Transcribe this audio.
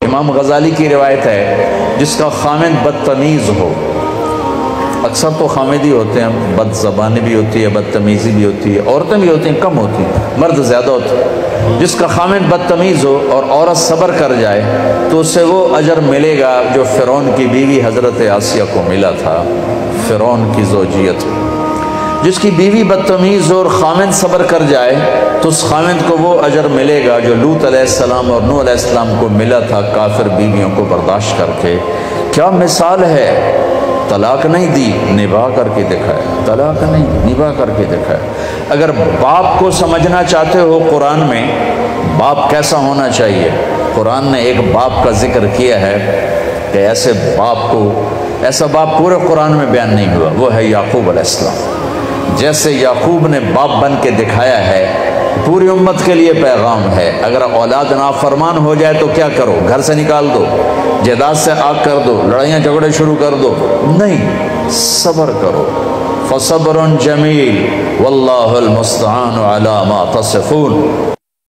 امام غزالی کی روایت ہے جس کا خامد بدتمیز ہو، اکثر تو خامدی ہوتے ہیں، بد زبانی بھی ہوتی ہے، بدتمیزی بھی ہوتی ہے، عورتیں بھی ہوتی ہیں، کم ہوتی ہیں، مرد زیادہ ہوتے ہیں۔ جس کا خامد بدتمیز ہو اور عورت صبر کر جائے تو اسے وہ اجر ملے گا جو فرعون کی بیوی حضرت آسیہ کو ملا تھا، فرعون کی زوجیت۔ جس کی بیوی بدتمیز ہو اور خامد صبر کر جائے تو اس خامد کو وہ اجر ملے گا جو لوط علیہ السلام اور نوح علیہ السلام کو ملا تھا کافر بیویوں کو برداشت کر کے۔ کیا مثال ہے! طلاق نہیں دی، نبھا کر کے دکھائے، طلاق نہیں، نبھا کر کے دکھائے۔ اگر باپ کو سمجھنا چاہتے ہو قرآن میں باپ کیسا ہونا چاہیے، قرآن نے ایک باپ کا ذکر کیا ہے کہ ایسا باپ پورے قرآن میں بیان نہیں ہوا، وہ ہے یعقوب علیہ السلام۔ جیسے یعقوب نے باپ بن کے دکھایا ہے، پوری امت کے لیے پیغام ہے۔ اگر اولاد نافرمان ہو جائے تو کیا کرو؟ گھر سے نکال دو، جائیداد سے آگ کر دو، لڑائیاں جھگڑے شروع کر دو؟ نہیں، صبر کرو۔ فصبر جمیل واللہ المستعان علی ما تصفون۔